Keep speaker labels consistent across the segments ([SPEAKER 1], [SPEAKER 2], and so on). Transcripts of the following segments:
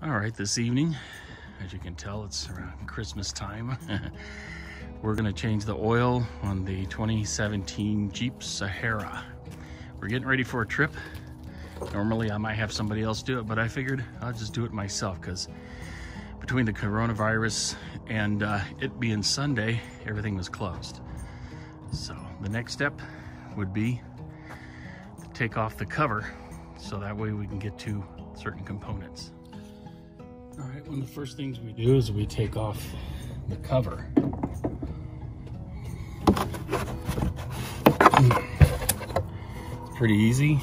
[SPEAKER 1] All right, this evening, as you can tell, it's around Christmas time. We're gonna change the oil on the 2017 Jeep Sahara. We're getting ready for a trip. Normally I might have somebody else do it, but I figured I'll just do it myself because between the coronavirus and it being Sunday, everything was closed. So the next step would be to take off the cover so that way we can get to certain components. All right, one of the first things we do is we take off the cover. It's pretty easy.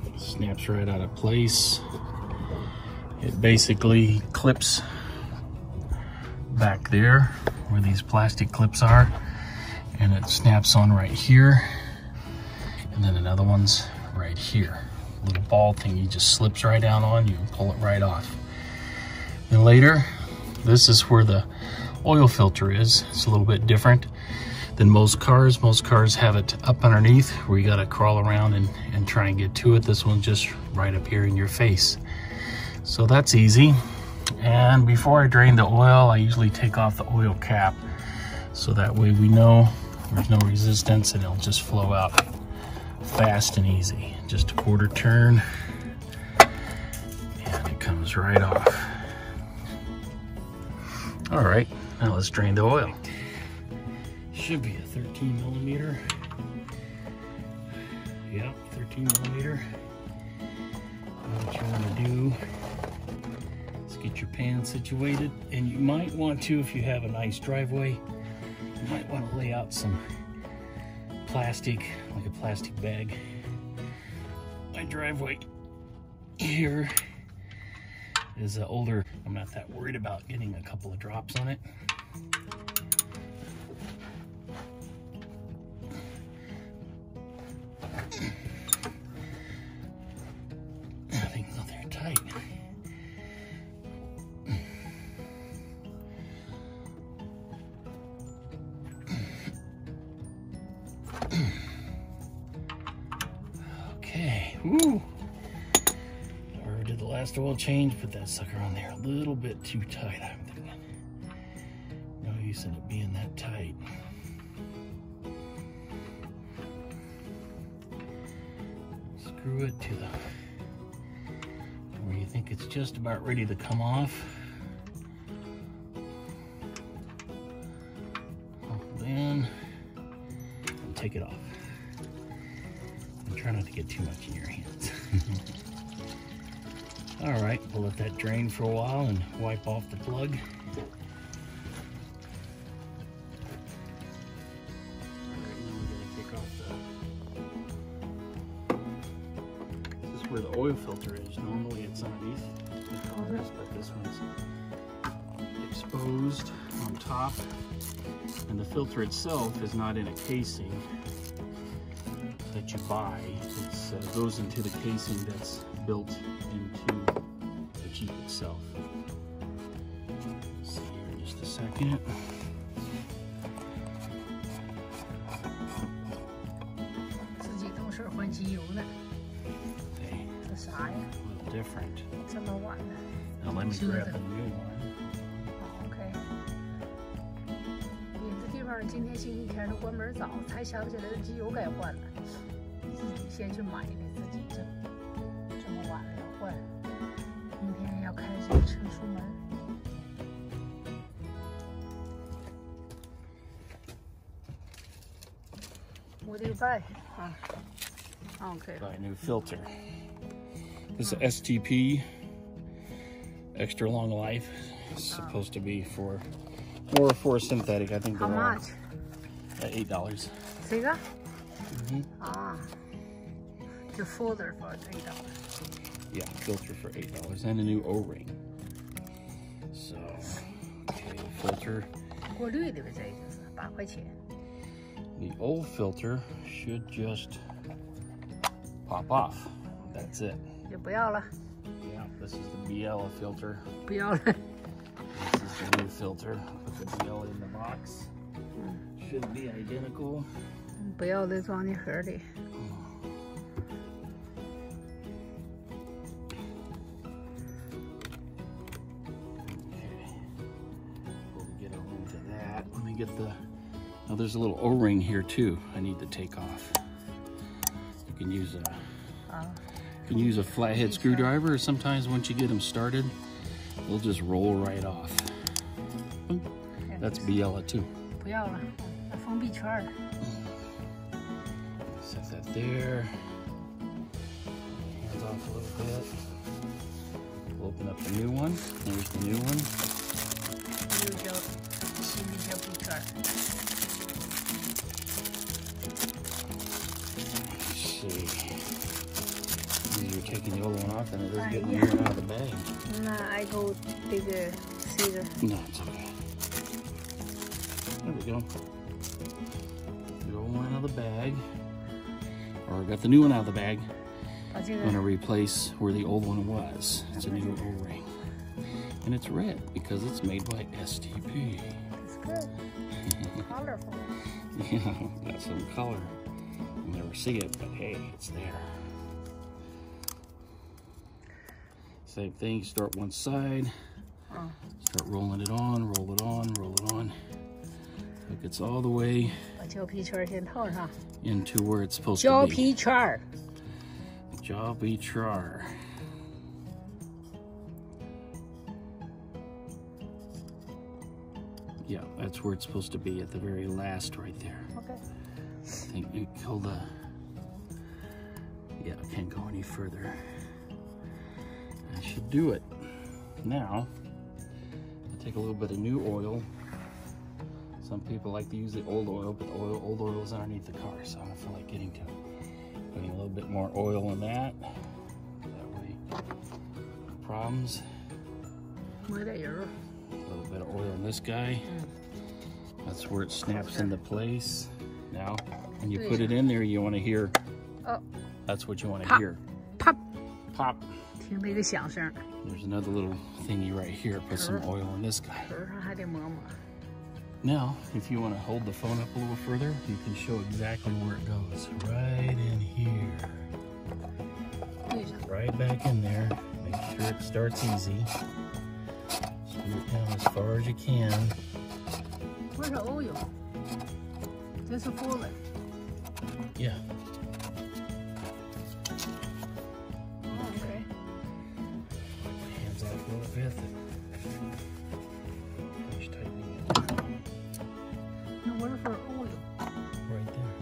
[SPEAKER 1] It snaps right out of place. It basically clips back there where these plastic clips are, and it snaps on right here, and then another one's right here. Little ball thing you just slips right down on, you can pull it right off. Then later, this is where the oil filter is. It's a little bit different than most cars. Most cars have it up underneath where you gotta crawl around and try and get to it. This one's just right up here in your face. So that's easy. And before I drain the oil, I usually take off the oil cap so that way we know there's no resistance and it'll just flow out fast and easy. Just a quarter turn and it comes right off. All right, now let's drain the oil. Should be a 13 millimeter. Yeah, 13 millimeter. What you want to do is get your pan situated, and you might want to, if you have a nice driveway, you might want to lay out some plastic, like a plastic bag. My driveway here is older. I'm not that worried about getting a couple of drops on it. I think they're tight. Okay, woo! I did the last oil change, put that sucker on there a little bit too tight, I'm thinking. No use in it being that tight. Screw it to the where you think it's just about ready to come off. Then take it off. And try not to get too much in your hands. All right, we'll let that drain for a while and wipe off the plug. Where the oil filter is. Normally it's underneath the cars, but this one's exposed on top. And the filter itself is not in a casing that you buy. It goes into the casing that's built into the Jeep itself. See here in just a second. A little different. Now let me grab the new one.
[SPEAKER 2] OK。别的地方今天星期天都关门早，才想起来机油该换了，自己先去买的，自己这么晚了要换，明天要开这个车出门。What do you buy? Okay.
[SPEAKER 1] Buy a new filter. This is STP, extra long life. It's supposed to be for more for synthetic. I think.
[SPEAKER 2] How much?
[SPEAKER 1] $8.
[SPEAKER 2] 这个？the filter for $8.
[SPEAKER 1] Yeah, filter for $8 and a new O-ring. So, okay, filter.
[SPEAKER 2] 过滤的呗，这就是8块钱。
[SPEAKER 1] The old filter should just pop off. That's it.
[SPEAKER 2] 就不要了。
[SPEAKER 1] Yeah, this is the BL filter.
[SPEAKER 2] 不要了。
[SPEAKER 1] This is the new filter. Put the BL in the box. Should be identical.
[SPEAKER 2] 不要的装进盒里。
[SPEAKER 1] Get the now there's a little O-ring here too I need to take off. You can use a flathead screwdriver, or sometimes once you get them started they'll just roll right off. That's Biella too.
[SPEAKER 2] 不要了，封闭圈儿。
[SPEAKER 1] Set that there. Hands off a little bit. We'll open up the new one. There's the new one.
[SPEAKER 2] 又叫新的小皮圈儿。
[SPEAKER 1] See. You're taking the old one off and it is getting the new one out of the bag.
[SPEAKER 2] Nah, I go take a scissor.
[SPEAKER 1] No, it's okay. There we go. The old one out of the bag. Or I got the new one out of the bag. I'm going to replace where the old one was. It's a new O-ring. And it's red because it's made by STP.
[SPEAKER 2] It's good. Colorful.
[SPEAKER 1] Yeah, got some color. You never see it, but hey, it's there. Same thing, start one side. Start rolling it on, roll it on, roll it on. So it gets all the way into where it's supposed to be.
[SPEAKER 2] 胶皮圈儿。
[SPEAKER 1] 胶皮圈儿。 Yeah, that's where it's supposed to be, at the very last right there.
[SPEAKER 2] Okay.
[SPEAKER 1] I think you kill the... Yeah, I can't go any further. I should do it. Now, I'll take a little bit of new oil. Some people like to use the old oil, but old oil is underneath the car, so I don't feel like getting to it. Putting a little bit more oil in that. That way, no problems. A little bit of oil in this guy. That's where it snaps into place. Now, when you put it in there, you want to hear.
[SPEAKER 2] Oh.
[SPEAKER 1] That's what you want to hear.
[SPEAKER 2] Pop.
[SPEAKER 1] Pop.
[SPEAKER 2] 听那个响声。
[SPEAKER 1] There's another little thingy right here. Put some oil in this guy.
[SPEAKER 2] 头上还得抹抹。
[SPEAKER 1] Now, if you want to hold the phone up a little further, you can show exactly where it goes. Right in here. Right back in there. Make sure it starts easy. Screw it down as far as you can.
[SPEAKER 2] Where's the oil? This is forward.
[SPEAKER 1] Yeah.
[SPEAKER 2] Oh, okay.
[SPEAKER 1] Hands off a little bit. Finish tightening it.
[SPEAKER 2] No, where's the oil?
[SPEAKER 1] Right there.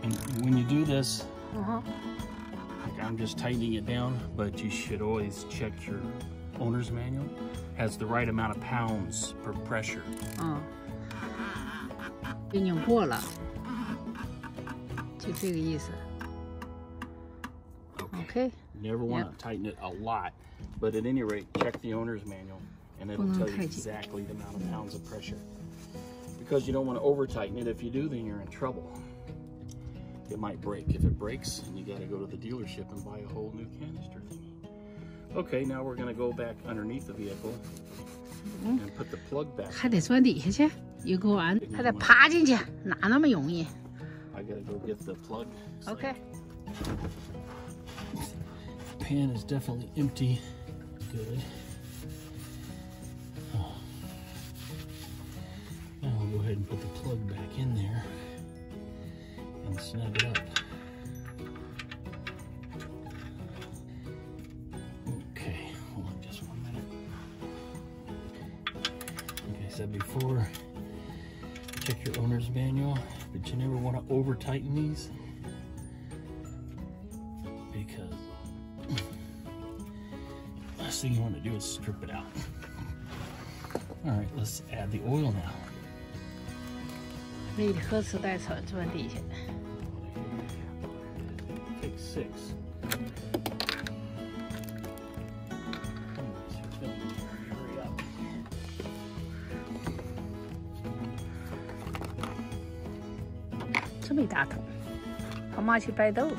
[SPEAKER 1] And when you do this, I'm just tightening it down, but you should always check your owner's manual. Has the right amount of pounds per pressure.
[SPEAKER 2] 给拧过了，就这个意思。Okay.
[SPEAKER 1] You never want to tighten it a lot, but at any rate, check the owner's manual, and it'll tell you exactly the amount of pounds of pressure. Because you don't want to over tighten it. If you do, then you're in trouble. It might break. If it breaks, and you got to go to the dealership and buy a whole new canister thingy. Okay, now we're going to go back underneath the vehicle and put the plug back.
[SPEAKER 2] 还得钻底下去，一个完，还得爬进去，哪那么容易
[SPEAKER 1] I gotta go get the plug.？Okay. The pan is definitely empty. Good. Now I'll go ahead and put the plug back in there and snug it up. Okay, hold on just 1 minute. Like I said before, check your owner's manual, but you never want to over tighten these because last thing you want to do is strip it out. All right, let's add the oil now.
[SPEAKER 2] 那颗磁带钻底下。
[SPEAKER 1] Take 6. Hurry up.
[SPEAKER 2] How much you buy those?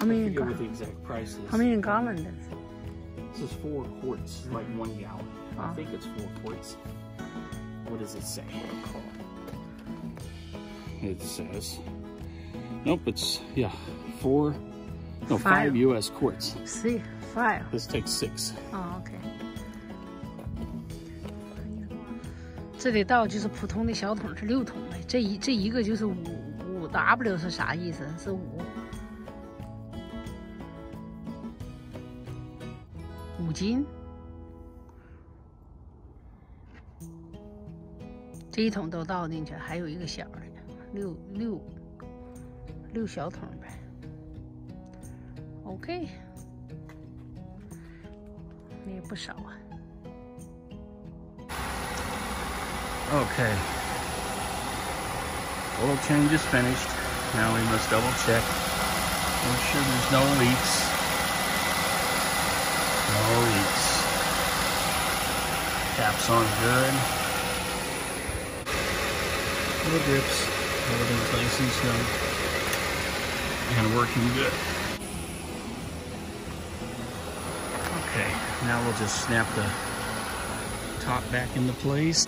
[SPEAKER 2] How many?
[SPEAKER 1] I forget what the exact price is.
[SPEAKER 2] How many gallons?
[SPEAKER 1] This is 4 quarts, like 1 gallon. I think it's 4 quarts. What does it say? It says, nope, it's, yeah, 5 US quarts.
[SPEAKER 2] See, 5.
[SPEAKER 1] This takes 6.
[SPEAKER 2] 哦 ，OK。这里倒就是普通的小桶是6桶的，这一个就是5 W 是啥意思？是5斤。这一桶都倒进去，还有一个小的，6小桶呗。OK， 也不少啊。
[SPEAKER 1] Okay. Oil change is finished. Now we must double check. Make sure there's no leaks. No leaks. Cap's on good. No drips. Everything's nice and snug. And working good. Okay, now we'll just snap the top back into place.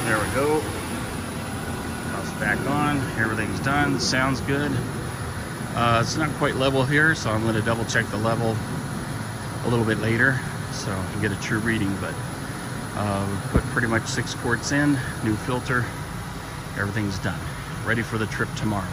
[SPEAKER 1] There we go. House back on. Everything's done. Sounds good. It's not quite level here, so I'm going to double check the level a little bit later so I can get a true reading. But we put pretty much 6 quarts in, new filter. Everything's done. Ready for the trip tomorrow.